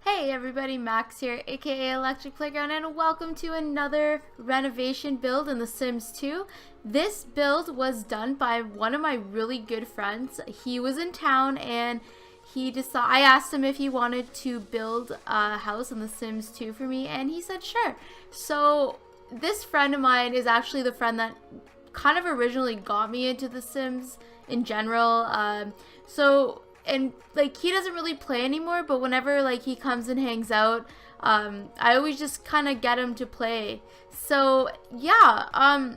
Hey everybody, Max here, aka Electric Playground, and welcome to another renovation build in The Sims 2. This build was done by one of my really good friends. He was in town and I asked him if he wanted to build a house in The Sims 2 for me, and he said sure. So this friend of mine is actually the friend that kind of originally got me into The Sims in general. And like he doesn't really play anymore, but whenever like he comes and hangs out, I always just kind of get him to play. So yeah, I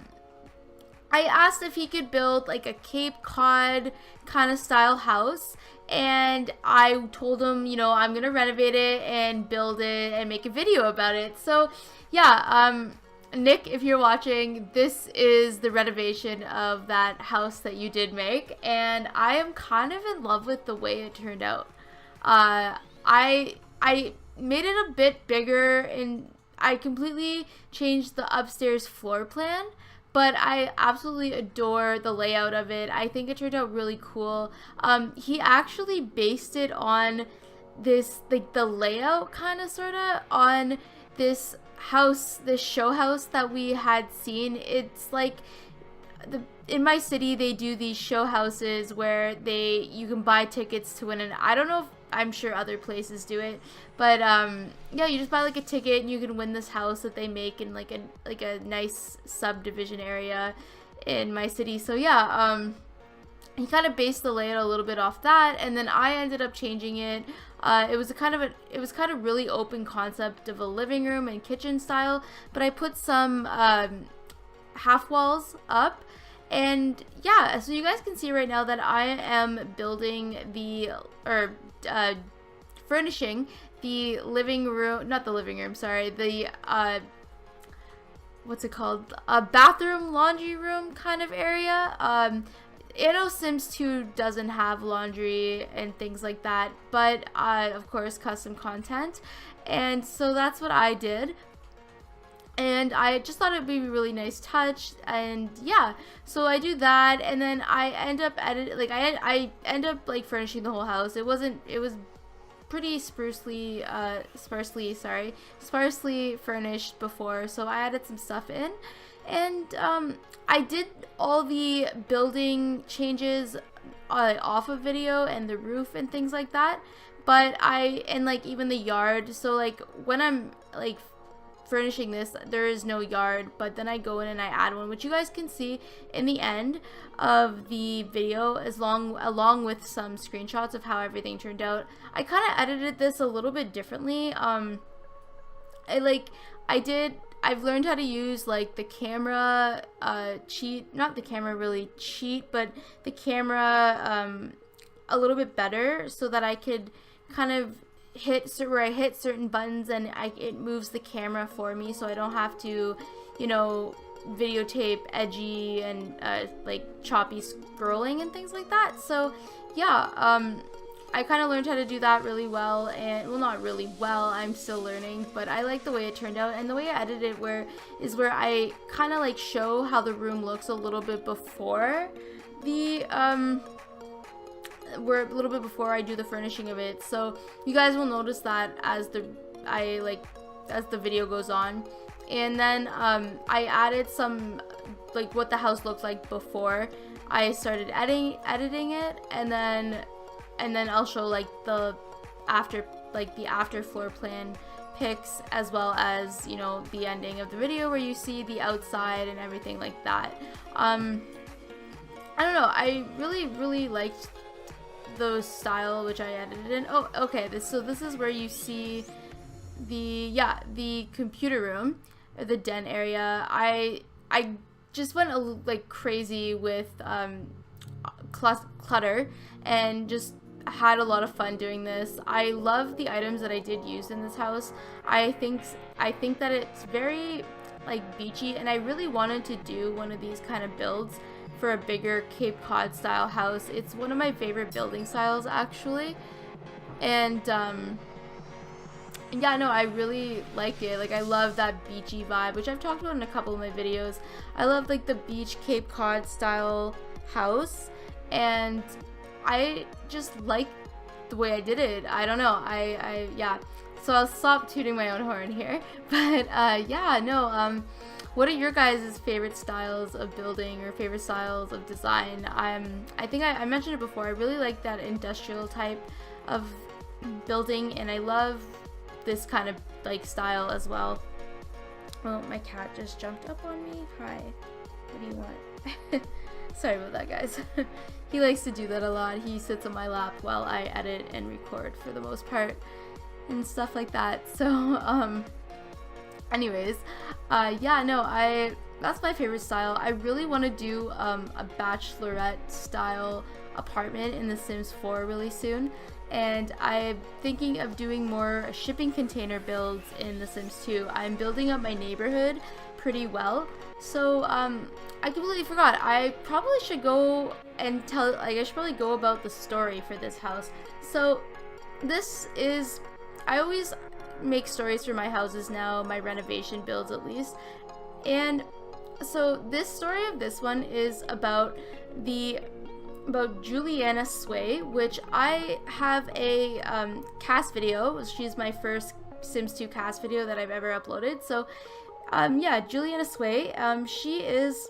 asked if he could build like a Cape Cod kind of style house, and I told him, you know, I'm gonna renovate it and build it and make a video about it. So yeah, Nick, if you're watching, this is the renovation of that house that you did make, and I am kind of in love with the way it turned out. I made it a bit bigger, and I completely changed the upstairs floor plan, but I absolutely adore the layout of it. I think it turned out really cool. He actually based it on this, like the layout kind of sort of on this house, this show house that we had seen. It's like in my city they do these show houses where you can buy tickets to win, and I don't know if, I'm sure other places do it, but yeah, you just buy like a ticket and you can win this house that they make in like a nice subdivision area in my city. So yeah, he kind of based the layout a little bit off that, and then I ended up changing it. It was kind of really open concept of a living room and kitchen style, but I put some half walls up, and yeah, so you guys can see right now that I am building furnishing the living room, not the living room, sorry, the what's it called, a bathroom laundry room kind of area. I know Sims 2 doesn't have laundry and things like that, but of course custom content, and so that's what I did, and I just thought it'd be a really nice touch. And yeah, so I do that, and then I end up I end up like furnishing the whole house. It was pretty sparsely furnished before, so I added some stuff in. And I did all the building changes off of video, and the roof and things like that, but and like even the yard. So like when I'm like furnishing this, there is no yard, but then I go in and I add one, which you guys can see in the end of the video, along with some screenshots of how everything turned out. I kind of edited this a little bit differently. I've learned how to use like the camera not the camera really cheat, but the camera a little bit better, so that I could kind of hit certain buttons and it moves the camera for me, so I don't have to, you know, videotape edgy and like choppy scrolling and things like that. So yeah, I kind of learned how to do that really well, and well, not really well, I'm still learning, but I like the way it turned out. And the way I edited it where I kind of like show how the room looks a little bit before I do the furnishing of it. So you guys will notice that as the video goes on. And then I added some like what the house looked like before I started editing it, and then I'll show like the after floor plan pics, as well as, you know, the ending of the video where you see the outside and everything like that. I don't know, I really liked the style which I edited in. Oh, okay, this is where you see the computer room, or the den area. I just went like crazy with clutter, and just had a lot of fun doing this. I love the items that I did use in this house. I think that it's very like beachy, and I really wanted to do one of these kind of builds for a bigger Cape Cod style house. It's one of my favorite building styles, actually. And yeah, no, I really like it. Like, I love that beachy vibe, which I've talked about in a couple of my videos. I love like the beach Cape Cod style house, and I just like the way I did it. I don't know, yeah, So I'll stop tooting my own horn here. But yeah, no, what are your guys' favorite styles of building or favorite styles of design? I think I mentioned it before. I really like that industrial type of building, and I love this kind of like style as well. Oh, my cat just jumped up on me. Hi, what do you want? Sorry about that, guys. He likes to do that a lot. He sits on my lap while I edit and record for the most part and stuff like that. So anyways, yeah, no, that's my favorite style. I really want to do a bachelorette style apartment in The Sims 4 really soon, and I'm thinking of doing more shipping container builds in The Sims 2. I'm building up my neighborhood pretty well, so I completely forgot. I probably should go and tell, like, I should probably go about the story for this house. So this is, I always make stories for my houses now, my renovation builds at least, and so this story of this one is about Juliana Sway, which I have a cast video. She's my first Sims 2 cast video that I've ever uploaded. So yeah, Juliana Sway, she is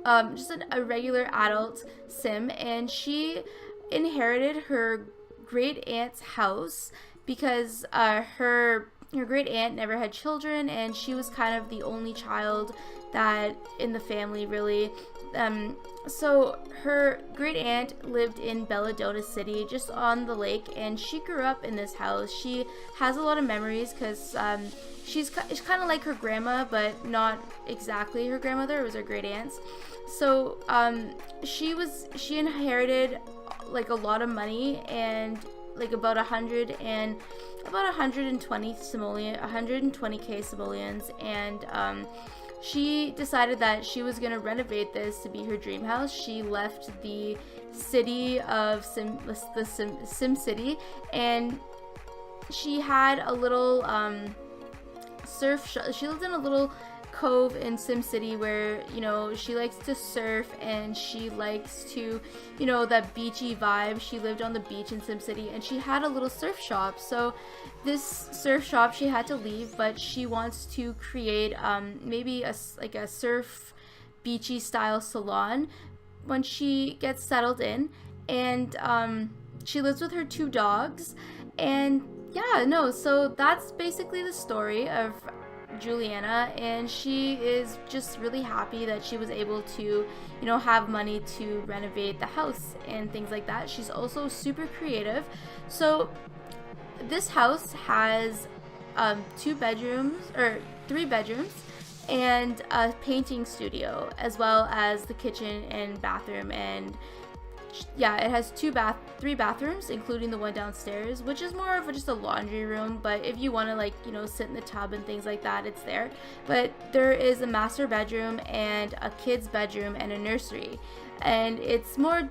just a regular adult Sim, and she inherited her great aunt's house because her great aunt never had children, and she was kind of the only child that in the family, really. So her great aunt lived in Belladonna City, just on the lake, and she grew up in this house. She has a lot of memories because she's kind of like her grandma, but not exactly her grandmother. It was her great aunt's. So she inherited like a lot of money, and like about 120k simoleons, and she decided that she was gonna renovate this to be her dream house. She left the city of Sim City, and she had a little surf shop. She lived in a little cove in Sim City where, you know, she likes to surf, and she likes to, you know, that beachy vibe. She lived on the beach in Sim City, and she had a little surf shop. So this surf shop she had to leave, but she wants to create maybe a surf beachy style salon when she gets settled in, and she lives with her 2 dogs. And yeah, no, so that's basically the story of Juliana, and she is just really happy that she was able to, you know, have money to renovate the house and things like that. She's also super creative. So this house has 3 bedrooms and a painting studio, as well as the kitchen and bathroom. And yeah, it has 3 bathrooms, including the one downstairs, which is more of just a laundry room, but if you want to, like, you know, sit in the tub and things like that, it's there. But there is a master bedroom and a kid's bedroom and a nursery, and it's more,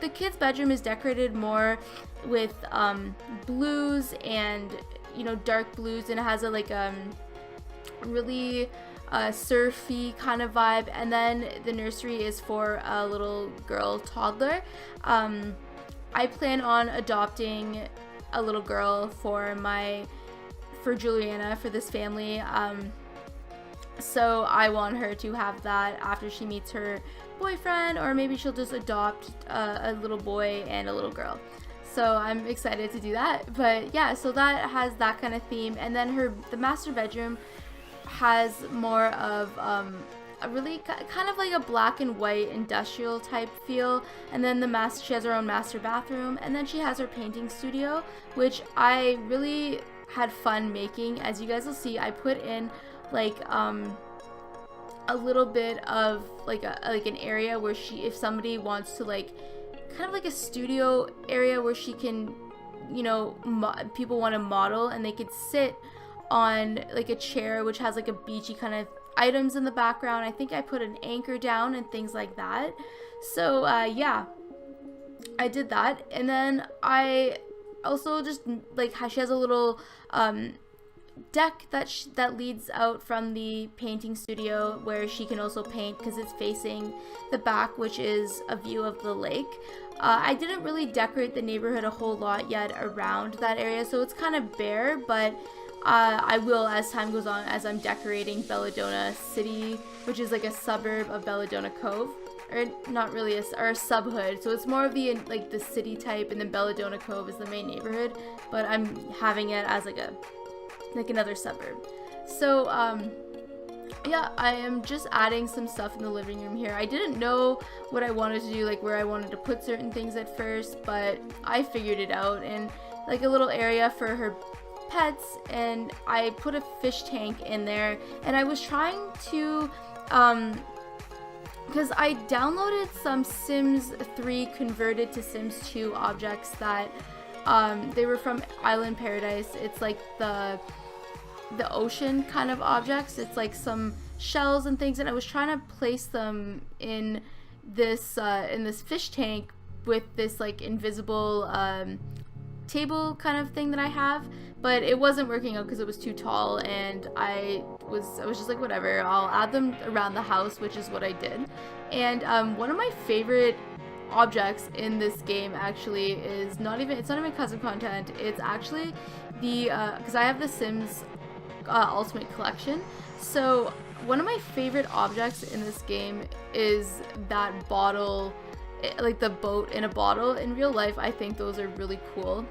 the kid's bedroom is decorated more with blues and, you know, dark blues, and it has a like really surfy kind of vibe. And then the nursery is for a little girl toddler. I plan on adopting a little girl for Juliana, for this family. So I want her to have that after she meets her boyfriend, or maybe she'll just adopt a little boy and a little girl. So I'm excited to do that. But yeah, so that has that kind of theme. And then the master bedroom has more of a really kind of like a black and white industrial type feel. And then she has her own master bathroom, and then she has her painting studio, which I really had fun making. As you guys will see, I put in like a little bit of like an area where if somebody wants to, like, kind of like a studio area where she can, you know, people want to model, and they could sit on like a chair which has like a beachy kind of items in the background. I think I put an anchor down and things like that. So yeah, I did that. And then I also just like she has a little deck that leads out from the painting studio, where she can also paint because it's facing the back, which is a view of the lake. I didn't really decorate the neighborhood a whole lot yet around that area, so it's kind of bare, but I will as time goes on, as I'm decorating Belladonna City, which is like a suburb of Belladonna Cove, or not really or a sub-hood, so it's more of the like the city type, and then Belladonna Cove is the main neighborhood, but I'm having it as like another suburb. So yeah, I am just adding some stuff in the living room here. I didn't know what I wanted to do, like where I wanted to put certain things at first, but I figured it out, and like a little area for her pets, and I put a fish tank in there, and I was trying to because I downloaded some Sims 3 converted to Sims 2 objects that they were from Island Paradise. It's like the ocean kind of objects. It's like some shells and things, and I was trying to place them in this fish tank with this like invisible table kind of thing that I have, but it wasn't working out because it was too tall, and I was just like, whatever, I'll add them around the house, which is what I did. And one of my favorite objects in this game actually is not even custom content. It's actually the because I have the Sims Ultimate Collection, so one of my favorite objects in this game is that bottle, like the boat in a bottle. In real life, I think those are really cool.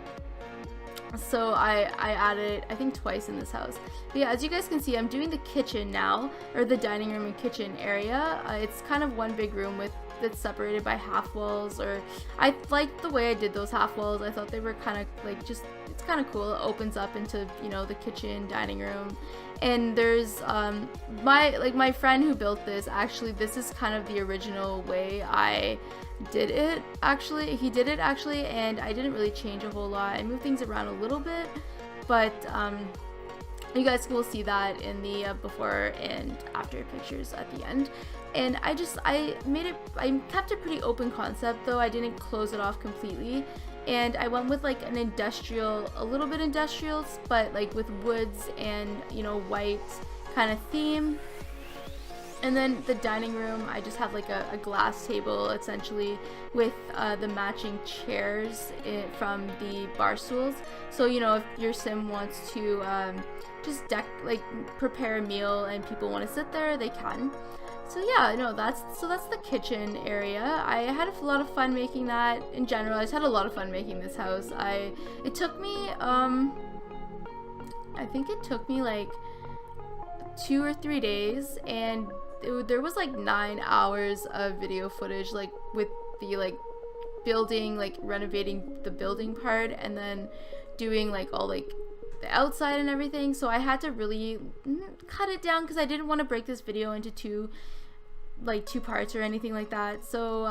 So I added it, I think, twice in this house. But yeah, as you guys can see, I'm doing the kitchen now, or the dining room and kitchen area. It's kind of one big room that's separated by half walls, or I liked the way I did those half walls. I thought they were kind of like just, it's kind of cool. It opens up into, you know, the kitchen, dining room. And there's my friend who built this, actually this is kind of the original way I did it actually. He did it actually, and I didn't really change a whole lot. I moved things around a little bit, but you guys will see that in the before and after pictures at the end. And I kept a pretty open concept though. I didn't close it off completely, and I went with like an industrial, a little bit industrial, but like with woods and, you know, white kind of theme. And then the dining room, I just have like a glass table essentially with the matching chairs from the bar stools. So, you know, if your sim wants to just prepare a meal and people want to sit there, they can. So yeah, no, that's the kitchen area. I had a lot of fun making that. In general, I just had a lot of fun making this house. It took me I think it took me like 2 or 3 days, and there was like 9 hours of video footage, like with the like building, like renovating the building part, and then doing like all like the outside and everything. So I had to really cut it down because I didn't want to break this video into two parts or anything like that. So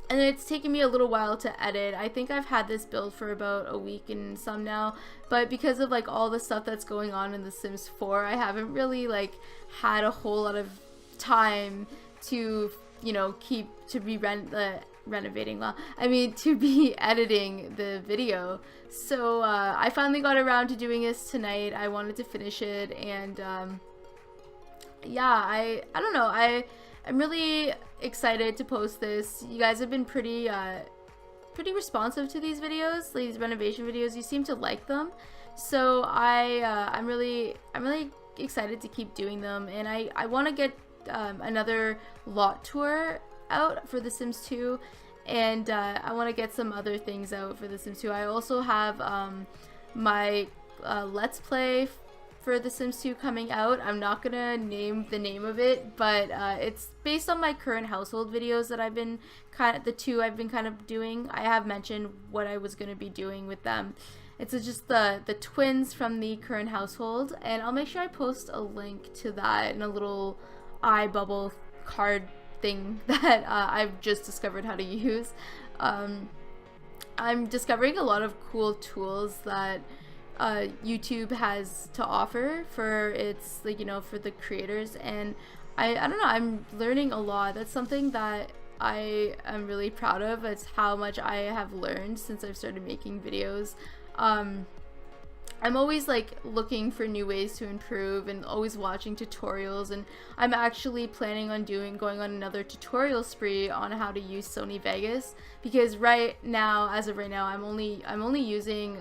and it's taken me a little while to edit. I think I've had this build for about a week and some now, but because of like all the stuff that's going on in The Sims 4, I haven't really like had a whole lot of time to, you know, to be editing the video. So I finally got around to doing this tonight. I wanted to finish it, and yeah, I don't know, I'm really excited to post this. You guys have been pretty responsive to these videos, these renovation videos. You seem to like them, so I'm really excited to keep doing them. And I want to get another lot tour out for The Sims 2, and I want to get some other things out for The Sims 2. I also have my Let's Play for The Sims 2 coming out. I'm not gonna name the name of it, but it's based on my current household videos that I've been kind of doing. I have mentioned what I was gonna be doing with them. It's just the twins from the current household, and I'll make sure I post a link to that in a little eye bubble card thing that I've just discovered how to use. I'm discovering a lot of cool tools that YouTube has to offer for its, like, you know, for the creators, and I don't know, I'm learning a lot. That's something that I am really proud of. It's how much I have learned since I've started making videos. I'm always like looking for new ways to improve and always watching tutorials, and I'm actually planning on going on another tutorial spree on how to use Sony Vegas, because right now, as of right now, I'm only using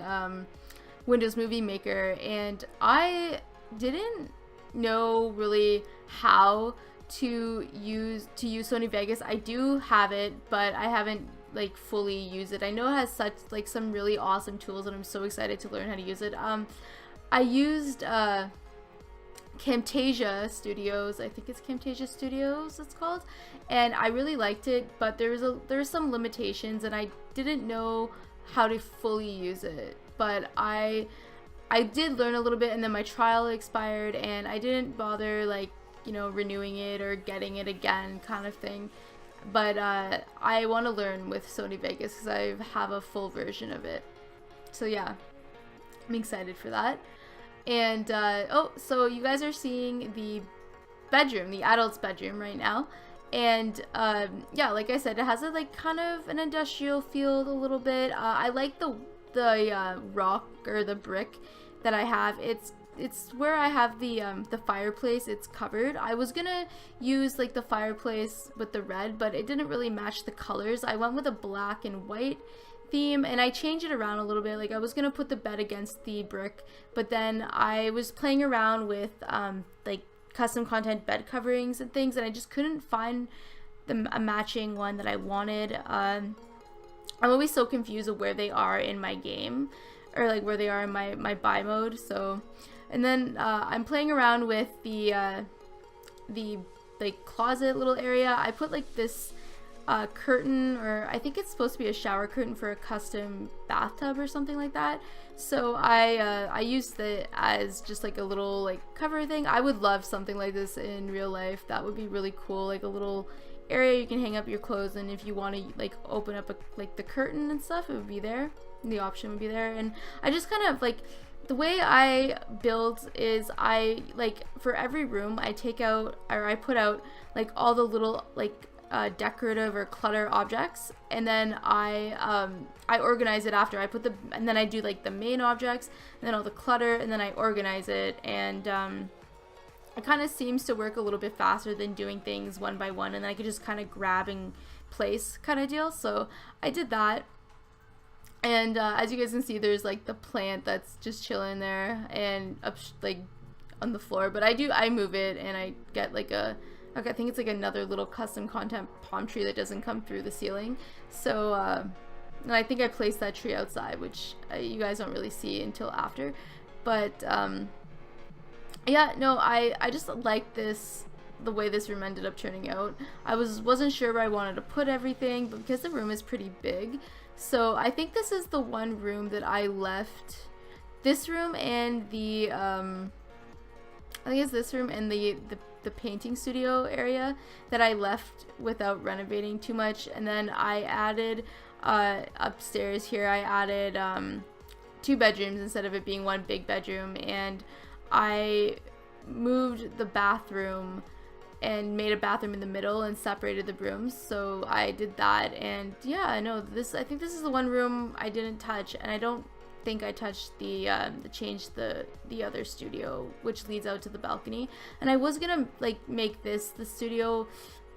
Windows Movie Maker, and I didn't know really how to use Sony Vegas. I do have it, but I haven't like fully use it. I know it has such like some really awesome tools, and I'm so excited to learn how to use it. I used Camtasia Studios, I think it's Camtasia Studios it's called, and I really liked it, but there was some limitations, and I didn't know how to fully use it. But I did learn a little bit, and then my trial expired, and I didn't bother like, you know, renewing it or getting it again kind of thing. But I want to learn with Sony Vegas because I have a full version of it. So yeah, I'm excited for that. And oh, so you guys are seeing the bedroom, the adult's bedroom right now. And yeah, like I said, it has a like kind of an industrial feel a little bit. I like the rock or the brick that I have. It's where I have the fireplace. It's covered. I was gonna use like the fireplace with the red, but it didn't really match the colors. I went with a black and white theme, and I changed it around a little bit. Like I was gonna put the bed against the brick, but then I was playing around with like custom content bed coverings and things, and I just couldn't find a matching one that I wanted. I'm always so confused of where they are in my game, or like where they are in my buy mode. So, and then I'm playing around with the like closet little area. I put like this curtain, or I think it's supposed to be a shower curtain for a custom bathtub or something like that. So I used it as just like a little like cover thing. I would love something like this in real life. That would be really cool, like a little area you can hang up your clothes, and if you want to like open up like the curtain and stuff, it would be there. The option would be there. And I just kind of like, the way I build is I like for every room I take out, or I put out like all the little like decorative or clutter objects, and then I organize it after. And then I do like the main objects, and then all the clutter, and then I organize it, and it kind of seems to work a little bit faster than doing things one by one, and then I could just kind of grab and place kind of deal. So I did that. And as you guys can see, there's like the plant that's just chilling there and up like on the floor, but I move it, and I get like I think it's like another little custom content palm tree that doesn't come through the ceiling. So and I think I placed that tree outside, which you guys don't really see until after. But yeah, no, I just like this, the way this room ended up turning out. I wasn't sure where I wanted to put everything, but because the room is pretty big, so I think this is the one room that I left. This room and the I think it's this room and the painting studio area that I left without renovating too much. And then I added upstairs here, I added 2 bedrooms instead of it being one big bedroom, and I moved the bathroom and made a bathroom in the middle and separated the rooms. So I did that, and yeah, I know this, I think this is the one room I didn't touch, and I don't think I touched the other studio, which leads out to the balcony. And I was gonna like make this the studio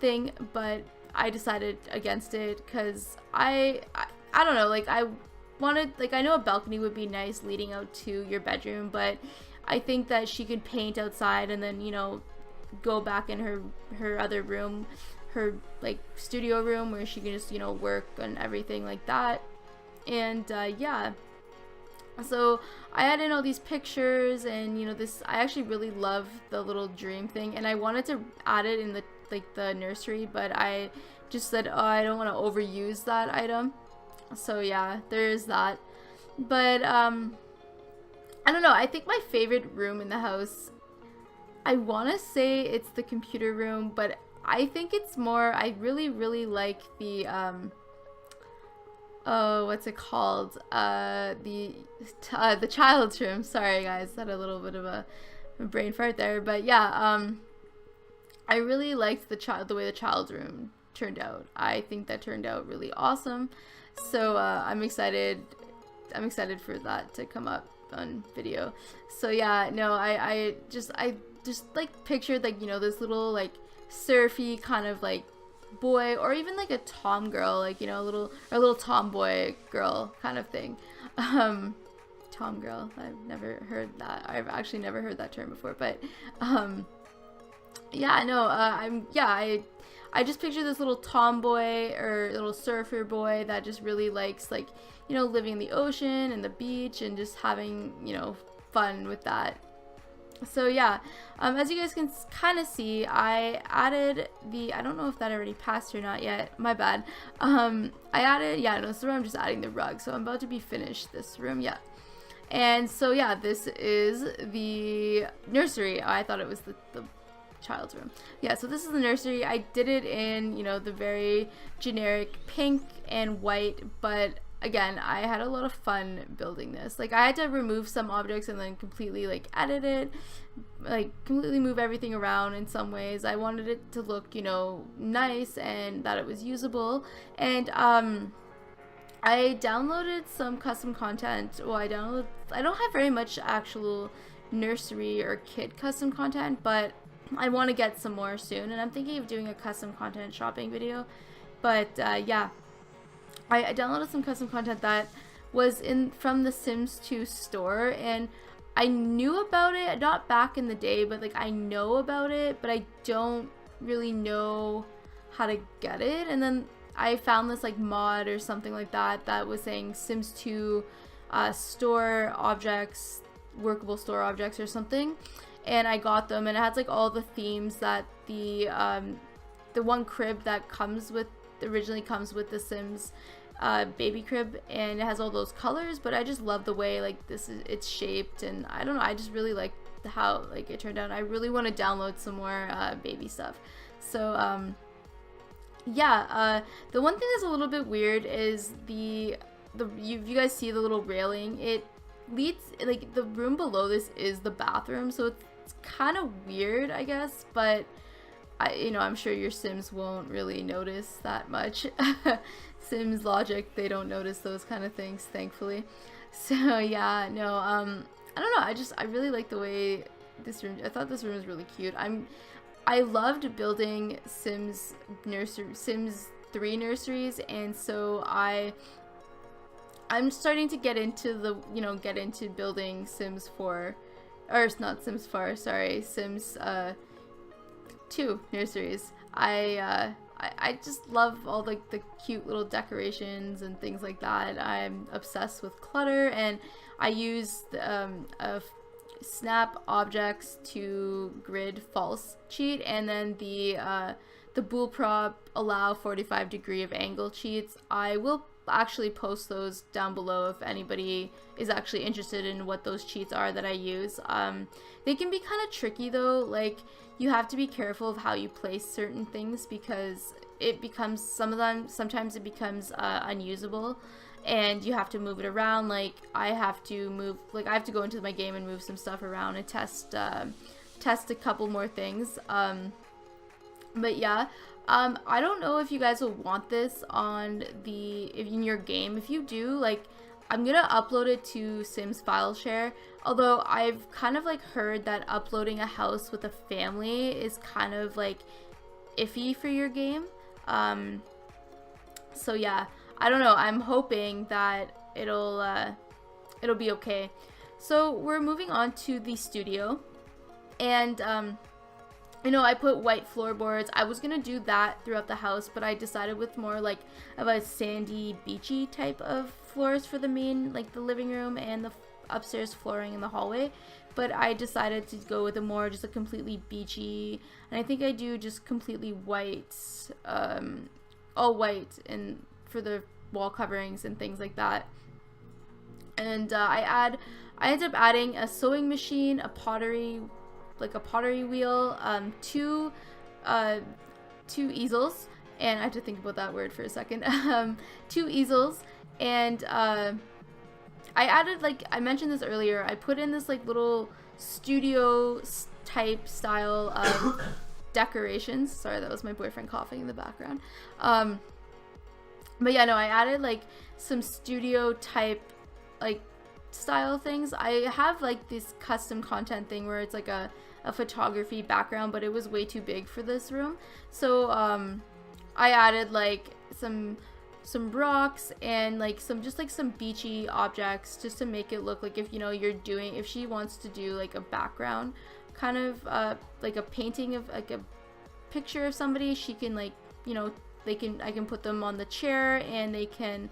thing, but I decided against it because I don't know, like I wanted, like, I know a balcony would be nice leading out to your bedroom, but I think that she could paint outside and then, you know, go back in her other room, her like studio room, where she can just, you know, work and everything like that. And yeah, so I added in all these pictures, and you know, this, I actually really love the little dream thing, and I wanted to add it in the nursery, but I just said, oh, I don't want to overuse that item. So yeah, there is that. But I don't know, I think my favorite room in the house, I want to say it's the computer room, but I think it's more, I really like the oh, what's it called, the child's room. Sorry guys, had a little bit of a brain fart there, but yeah, I really liked the way the child's room turned out. I think that turned out really awesome. So I'm excited for that to come up. fun video. So yeah, no, I just like pictured like, you know, this little like surfy kind of like boy, or even like a tom girl, like, you know, a little tomboy girl kind of thing. Tom girl, I've never heard that. I've actually never heard that term before, but yeah, no, I just picture this little tomboy or little surfer boy that just really likes, like, you know, living in the ocean and the beach and just having, you know, fun with that. So yeah, as you guys can kind of see, I added I don't know if that already passed or not yet, my bad. I added, yeah, no, this is where I'm just adding the rug, so I'm about to be finished this room, yeah. And so yeah, this is the nursery. I thought it was the child's room. Yeah, so this is the nursery. I did it in, you know, the very generic pink and white, but again, I had a lot of fun building this. Like, I had to remove some objects and then completely like edit it, like completely move everything around in some ways. I wanted it to look, you know, nice and that it was usable. And I downloaded some custom content. Well, I don't have very much actual nursery or kid custom content, but I want to get some more soon, and I'm thinking of doing a custom content shopping video. But yeah, I downloaded some custom content that was from the Sims 2 store, and I knew about it, not back in the day, but like I know about it, but I don't really know how to get it. And then I found this like mod or something like that was saying Sims 2 store objects, workable store objects or something, and I got them, and it has like all the themes that the one crib that originally comes with the Sims baby crib, and it has all those colors. But I just love the way like it's shaped, and I don't know, I just really like how like it turned out. I really want to download some more baby stuff. So yeah, the one thing that's a little bit weird is you guys see the little railing, it leads, like, the room below this is the bathroom, so it's kind of weird, I guess, but I'm sure your Sims won't really notice that much. Sims logic, they don't notice those kind of things, thankfully. So yeah, no, I don't know, I really like the way this room, I thought this room was really cute. I loved building Sims 3 nurseries, and so I'm starting to get into building Sims 4, or not Sims 4, sorry, Sims 2 nurseries. I just love all the cute little decorations and things like that. I'm obsessed with clutter, and I use a snapObjectsToGrid false cheat, and then the boolProp allow 45-degree of angle cheats. I will actually post those down below if anybody is actually interested in what those cheats are that I use. They can be kind of tricky though, like you have to be careful of how you place certain things, because it becomes, sometimes it becomes unusable, and you have to move it around. Like I have to go into my game and move some stuff around and test a couple more things. But yeah, I don't know if you guys will want this in your game. If you do, like, I'm gonna upload it to Sims file share, although I've kind of like heard that uploading a house with a family is kind of like iffy for your game. So yeah, I don't know, I'm hoping that it'll be okay. So we're moving on to the studio, and I put white floorboards. I was gonna do that throughout the house, but I decided with more like of a sandy, beachy type of floors for the main, like the living room and the upstairs flooring in the hallway. But I decided to go with just a completely beachy, and I think I do just completely white, all white, and for the wall coverings and things like that. And I ended up adding a sewing machine, a pottery wheel, two easels, and I have to think about that word for a second. 2 easels, and I added, like I mentioned this earlier, I put in this like little studio type style of decorations. Sorry, that was my boyfriend coughing in the background. But yeah, no, I added like some studio type like style things. I have like this custom content thing where it's like a photography background, but it was way too big for this room. So I added like some rocks and like some beachy objects just to make it look like, if if she wants to do like a background kind of like a painting of like a picture of somebody, she can like, I can put them on the chair and they can,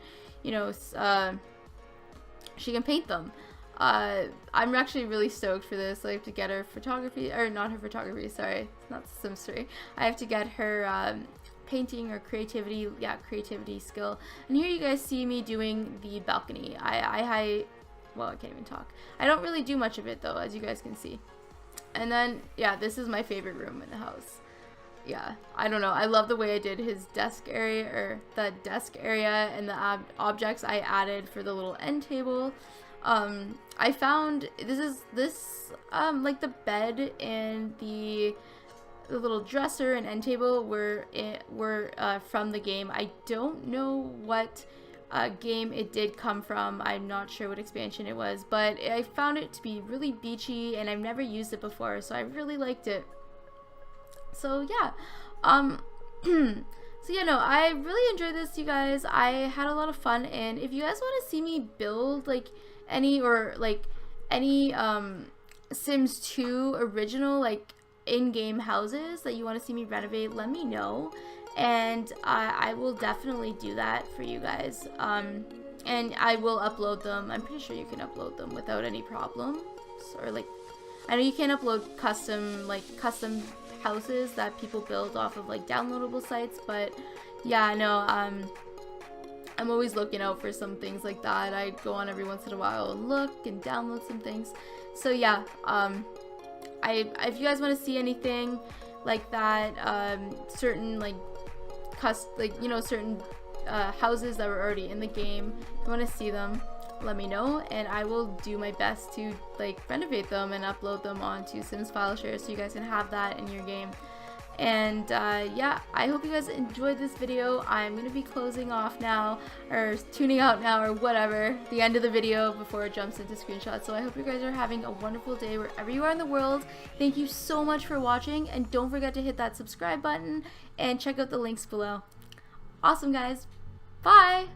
she can paint them. I'm actually really stoked for this. I have to get her photography, or not her photography, sorry, it's not Sims 3. I have to get her painting or creativity skill. And here you guys see me doing the balcony. Well, I can't even talk. I don't really do much of it though, as you guys can see. And then, yeah, this is my favorite room in the house. Yeah, I don't know. I love the way I did his desk area, or the desk area, and the objects I added for the little end table. I found this like the bed and the little dresser and end table were from the game. I don't know what game it did come from. I'm not sure what expansion it was, but I found it to be really beachy and I've never used it before, so I really liked it. So yeah, so yeah, no, I really enjoyed this, you guys. I had a lot of fun, and if you guys want to see me build like any Sims 2 original like in-game houses that you want to see me renovate, let me know, and I will definitely do that for you guys. And I will upload them. I'm pretty sure you can upload them without any problems, or like, I know you can upload custom houses that people build off of like downloadable sites, but yeah, no, I'm always looking out for some things like that. I go on every once in a while and look and download some things. So yeah, if you guys want to see anything like that, certain like certain houses that were already in the game, if you want to see them, let me know, and I will do my best to like renovate them and upload them onto Sims File Share so you guys can have that in your game. And yeah, I hope you guys enjoyed this video. I'm gonna be closing off now, or tuning out now, or whatever, the end of the video before it jumps into screenshots. So I hope you guys are having a wonderful day wherever you are in the world. Thank you so much for watching, and don't forget to hit that subscribe button and check out the links below. Awesome, guys. Bye!